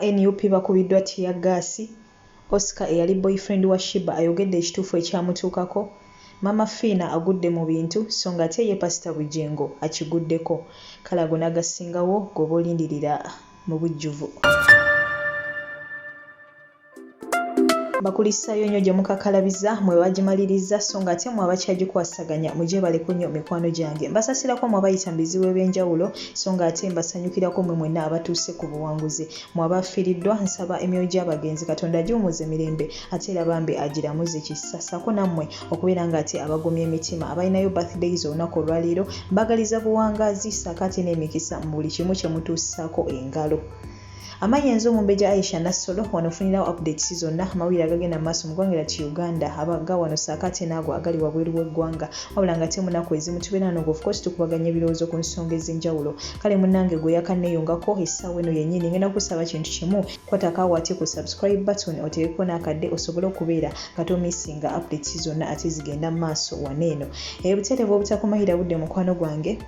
NUP bakubiddwa ttiya gaasi. Oscar eyali boyfriend wa Shiba ayogedde ekituufu ekyamutuukako. Mama Fiina agudde mu bintu so nga ate ye Pastor Bujengo akiguddeko. Kale ago n'agasingawo g'oba olindirira mu bujjuvu. Bakulisaayo nnyo gye mukakalabiza mwe bagimaliriza so nga ate mwe abakyagikwasaganya mujye baleko nnyo mikwano gyange. Mbasasirako mwe abayita mu bizibu eby'enjawulo so nga ate mbasanyukirako mwe mwenna abatuuse ku buwanguzi. Mwe abafiiriddwa nsaba emyoyo gy'abagenzi Katonda agiwumuze mirembe ate era bambi agiramuze kisa. Ssaako nammwe okubeera nga ate abagumya emitima abalinayo birthdays olunaku olwaleero mbagaliza buwangaazi ssaako ate n'emikisa mu buli kimu kye mutuusaako engalo. Amanyenzo Mumbejja Aisha Nassolo wanofunirawo updates zonna amawulire agagenda mu maaso mu ggwanga lya Uganda abaga wano ssaako ate naago agali wabweru w'eggwanga wabula nga ate munaku ezimu tubeera wano of course tukubaganya ebirowoozo ku nsonga ez'enjawulo. Kale munnange gwe yakanneeyongako essaawa eno yennyini ngenda kusaba kintu kimu kwatakawo ate ku subscribe button oteekeko n'akadde osobole okubeera nga tomissinga updates zonna ate zigenda mu maaso waneeno. Obuteerevu obutakumayira budde mukwano gwange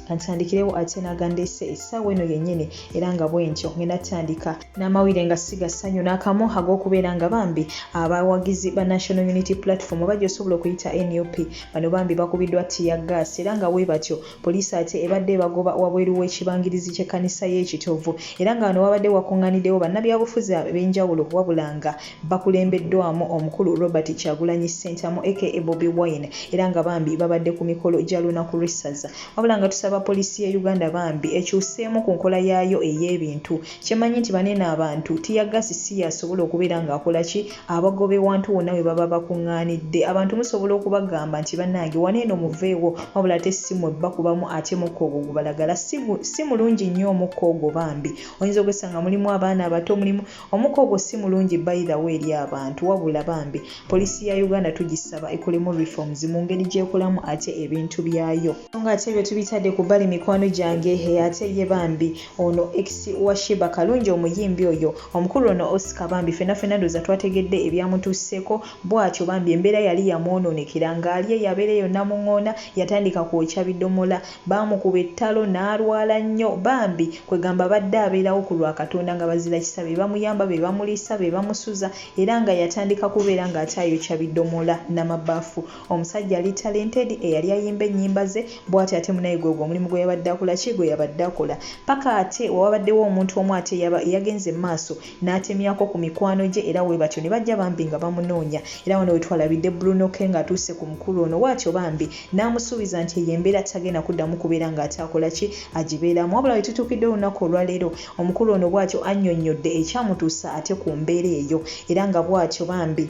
kantandikirewo ate nagandeese essaawa eno yennyini era nga bwentyo ngenda tandika n'amawulire nga sigassanyu n'akamu ag'okubeera nga bambi abawagizi ba National Unity Platform bajja osobola okuyita NUP bano bambi bakubiddwa ttiya gaasi era nga bwe batyo poliisi ate ebadde bagoba wabweru w'ekibangirizi ky'ekkanisa y'ekitovu era nga wano wabadde wakuŋŋaaniddewo bannabyabufuzi ab'enjawulo wabula nga bakulembeddwamu omukulu Robert Kyagulanyi Ssentamu aka Bobi Wine era nga bambi babadde ku mikolo gya lunaku lw'essaza wabula nga tusaba poliisi ya Uganda bambi ekyuseemu ku nkola yaayo ey'ebintu. Kyemanyi nti banene abantu ttiya gaasi si yasobola okubeera ng'akola ki abagobe wantu wonna we baba bakuŋŋaanidde. Abantu musobola okubagamba nti bannange waneeno muveewo wabula ate si mwe bakubamu ate mukka ogwo gubalagala si mulungi nnyo omukka ogwo bambi. Oyinza okwesanga mulimu abaana abato mulimu omukka ogwo si mulungi by the way eri abantu wabula bambi poliisi ya Uganda tugisaba ekolemu reforms mu ngeri gy'ekolamu ate ebintu byayo. Nga ate ebyo tubitadde ku bbali mikwano gyange ate ye bambi ono ex wa Shiba Kalungi omuyimbi oyo omukulu ono Oscar bambi fena ndoza twategedde ebyamutuuseeko bw'atyo bambi embeera yali yamwonoonekera ng'ali yabeera yonna muŋŋoona yatandika kwokya bidomola baamukuba ettalo n'alwala nnyo bambi kwegamba badde abeerawo ku lwa Katonda nga bazira kisa be bamuyamba be bamuliisa be bamusuza era nga yatandika kubeera ng'ate ayokya bidomola n'amabaafu. Omusajja ali talented eyali ayimba ennyimba ze bw'ati ate munaye gwe omulimu gwe yabadde akola ki gwe yabadde akola paka ate wabaddewo omuntu omu ate yagenze maaso n'atemyako ku mikwano gye era we batyo ne bajja bambi nga bamunoonya era wano we twalabidde Bruno K ng'atuuse ku mukulu ono bw'atyo bambi n'amusuubiza nti eyo embeera tagenda kuddamu kubeera ng'ate akola ki agibeeramu wabula we tutuukidde olunaku olwaleero omukulu ono bw'atyo annyonnyodde ekyamutuusa ate ku mbeera eyo era nga bw'atyo bambi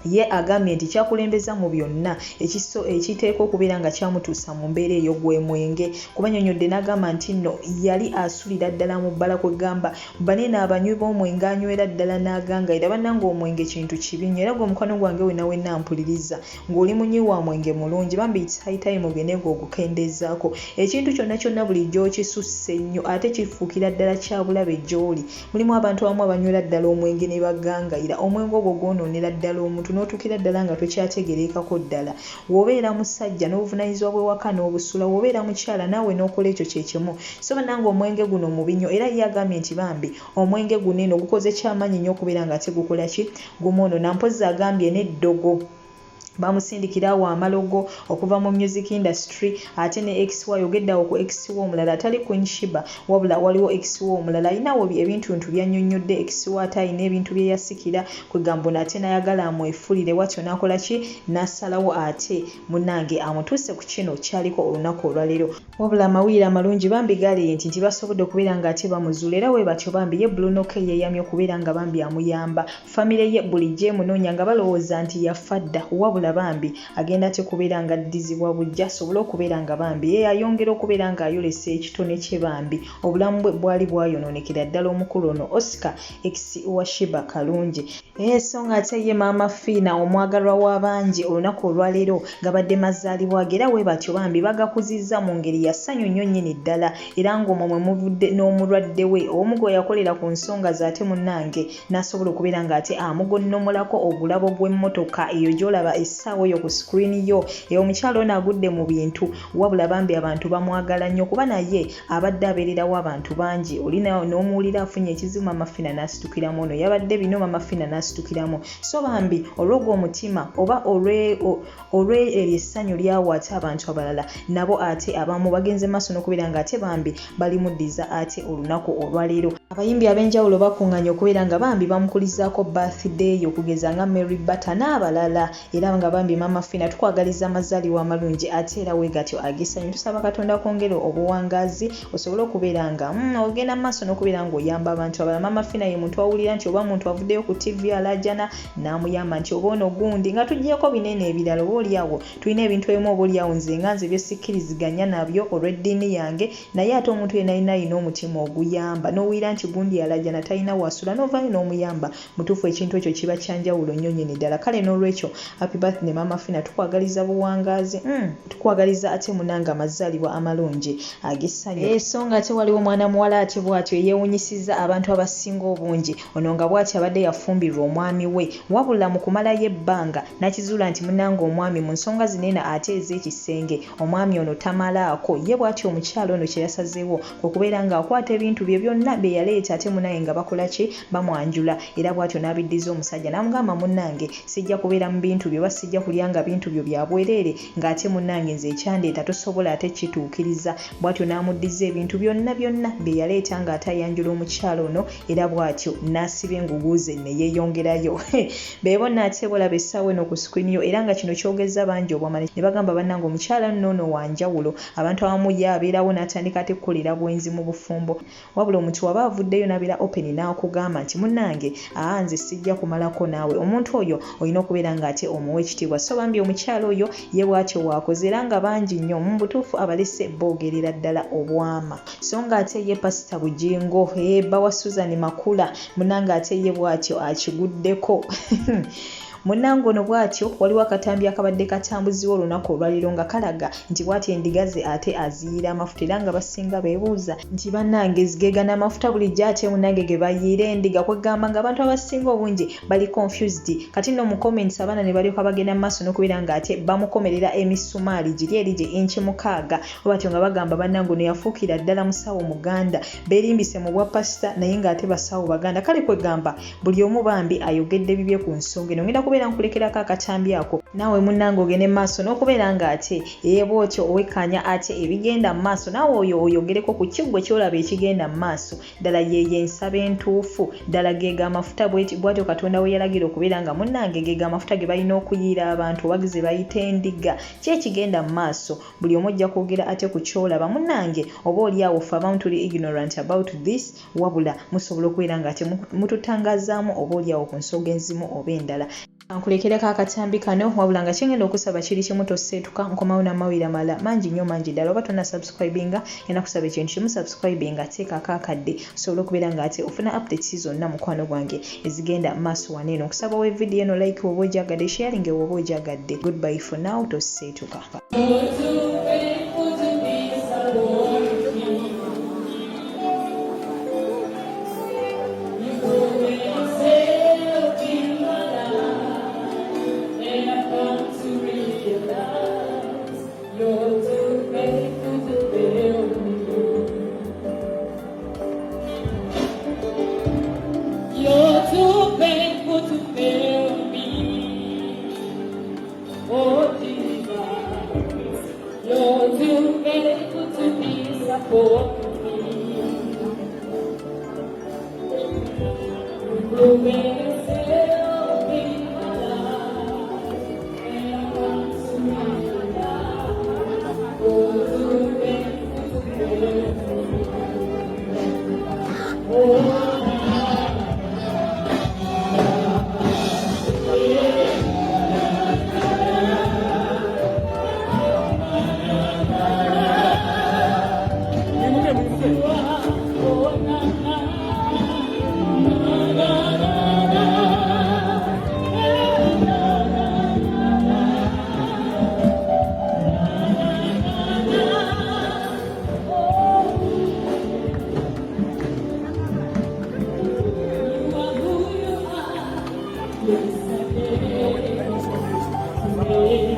ye agambye nti kyakulembeza mu byonna ekiteeka okubeera nga kyamutuusa mu mbeera eyo gwe mwenge kuba nnyonnyodde n'agamba nti nno yali asulira ddala mu bbala kwegamba banene abanywi b'omwenge anywera ddala n'agangayira bannanga omwenge kintu kibi nnyo era gwe omukwano gwange wenna mpuliriza ng'oli munywi wa mwenge mulungi bambi it's high time ogende ng'ogukendeezaako ekintu kyonna bulijjo okisusse nnyo ate kifuukira ddala kyabulabe gy'oli mulimu abantu abamu abanywera ddala omwenge ne bagangayira omwenge ogwo gwonoonera ddala omuntu n'otuukira ddala nga tokyategereekako ddala w'obeera musajja n'obuvunaanyizibwa bw'ewaka n'obusula w'obeera mukyala naawe n'okola ekyo kye kimu so bannanga omwenge guno mubi nnyo era ye agambye nti bambi omwenge guno eno gukoze kyamaanyi nnyo okubeera nga tegukola ki gumwonoona mpozzi agambye n'eddogo bamusindikira awo amalogo okuva mu music industry ate ne ex wayogeddawo ku ex omulala atali Queen Shiba wabula waliwo ex omulala ayinawo ebintu by'annyonnyodde ex ate ayina ebintu bye yasikira kwegamba ate n'ayagala amwefulire watyo n'akola ki n'asalawo ate munnange amutuuse ku kino kyaliko olunaku olwaleero wabula amawulire amalungi bambi gaali nti basobodde okubeera nga ate bamuzuula era we batyo bambi ye Bruno K yeeyamye okubeera nga bambi amuyamba famire ye bulijjo emunoonya nga balowooza nti yafa dda wabula bambi agenda ate kubeera nga addizibwa bujja asobole okubeera nga bambi ye ayongera okubeera nga ayolesa ekitone kye bambi obulamu bwe bwali bwayonoonekera ddala omukulu ono Oscar ex wa Shiba Kalungi so nga ate ye Mama Fiina omwagalwa w'abangi olunaku olwaleero gabadde mazaalibwa ge era we batyo bambi bagakuzizza mu ngeri ya ssanyu nnyo nnyini ddala era ng'omwo mwe muvudde n'omulwadde we omu gwe yakolera ku nsonga zaate munnange n'asobola okubeera nga ate amugonnomolako ogulabo gw'emmotoka eyo gy'olaba essaawa eyo ku screen yo omukyala ono agudde mu bintu wabula bambi abantu bamwagala nnyo kuba naye abadde abeererawo abantu bangi oli n'omuwulira afunye ekizibu Mama Fina n'asitukiramu ono yabadde bino Mama Fina n'asitukiramu so bambi olw'ogwo omutima oba essanyu lyawaata abantu abalala nabo ate abamu bagenze maaso n'okubeera nga ate bambi balimuddiza ate olunaku olwaleero abayimbi ab'enjawulo bakuŋŋanya okubeera nga bambi bamukulizaako birthday okugeza nga Mary Bata n'abalala era nga bambi Mama Fina tukwagaliza amazaalibwa amalungi ate era weegatyo agessanyu tusaba Katonda kwongere obuwangaazi osobole okubeera nga ogenda maaso n'okubeera ng'oyamba abantu abalala Mama Fina ye muntu awulira nti oba muntu avuddeyo ku TV alajana n'amuyamba nti oba ono gundi nga tuggyeko binene ebirala obaoliawo tulina ebintu ebimu obaoliawo nze bye sikkiriziganya nabyo olw'eddiini yange naye ate omuntu yenna alina omutima oguyamba n'owulira nti gundi alajana talina wasula n'ovaayo n'omuyamba mutuufu ekintu ekyo kiba kyanjawulo nnyo nnyini ddala kale n'olwekyo happy birthday Mama Fina tukwagaliza buwangaazi tukwagaliza ate munanga amazaalibwa amalungi agessanyu so nga ate waliwo mwana muwala ate bw'atyo yeewunyisiza abantu abasinga obungi ono nga bw'atyo abadde yafumbirwa omwami we wabula mu kumalayo ebbanga n'akizuula nti munanga omwami mu nsonga zinene ate ez'ekisenge omwami ono tamalaako ye bw'atyo omukyalo ono kye yasazeewo okubeera ng'akwata ebintu bye byonna bye yaleeta ate munaye nga bakola ki bamwanjula era bw'atyo n'abiddiza omusajja n'amugamba munnange sijja kubeera mu bintu byo sijja kulyanga bintu byo bya bwereere ng'ate munnange nze ekyandeeta tosobola ate kituukiriza bw'atyo n'amuddiza ebintu byonna bye yaleeta ng'ate ayanjula omukyalo ono era bw'atyo n'asiba engugu ze ne yeeyongerayo beebo n'ate bolaba essaawa eno ku screen yo era nga kino kyogeza bangi obwamani ne bagamba bannange omukyala nno wanjawulo abantu abamu ye abeerawo n'atandika ate kukolera bwenzi mu bufumbo wabula omuntu waba avuddeyo n'abeera open n'akugamba nti munnange nze sijja kumalako naawe omuntu oyo olina okubeera ng'ate omuwa ekitiibwa so bambi omukyala oyo ye bw'atyo waakoze era nga bangi nnyo mu butuufu abalese boogerera ddala obwama so ng'ate ye pasita Bujingo bawa Susan Makula munanga ate ye bw'atyo akiguddeko Munango ono bw'atyo waliwo akatambi akabadde katambuziwa olunaku olwaliro nga kalaga nti bw'atyo endiga ze ate aziyiira amafuta era nga basinga beebuuza nti bannange zigega n'amafuta bulijjo ate munange ge bayiira endiga kwegamba nga abantu abasinga obungi bali confused kati nno mu comments abaana ne balyoka bagenda mu maaso n'okubeera ng'ate bamukomerera emisumaali giri eri gye inchi 6 bw'atyo nga bagamba bannange ono yafuukira ddala musawo muganda beerimbise mu bwa pasita naye ng'ate basawo baganda kale kwegamba buli omu bambi ayogedde bibye ku nsonga eno ngenda kubeera nkulekerako akatambi ako naawe munnange ogende maaso n'okubeera ng'ate bw'otyo owekkaanya ate ebigenda mu maaso naawe oyo oyogereko ku kiggwe kyolaba ekigenda mu maaso ddala yeeye ensaba entuufu ddala geega amafuta bw'atyo Katonda we yalagira okubeera nga munnange geega amafuta ge balina okuyiira abantu obagize bayita endiga ki ekigenda mu maaso buli omu ojja kwogera ate ku kyolaba munnange oba oli awo ffe abamu tuli ignorant about this wabula musobola okubeera ng'ate mututangazaamu oba oli awo ku nsonga enzimu oba endala nkulekereko akatambi kano wabula nga kyengenda okusaba kiri kimu toseetuka nkomawo n'amawulire amalala mangi nnyo mangi ddala oba tonna subscribinga yena kusaba ekintu kimu subscribinga teekako akadde osobola okubeera ng'ate ofuna updates zonna mukwano gwange ezigenda maaso wano eno okusaba we vidiyo eno like oba ogyagadde sharing oba ogyagadde goodbye for now toseetuka You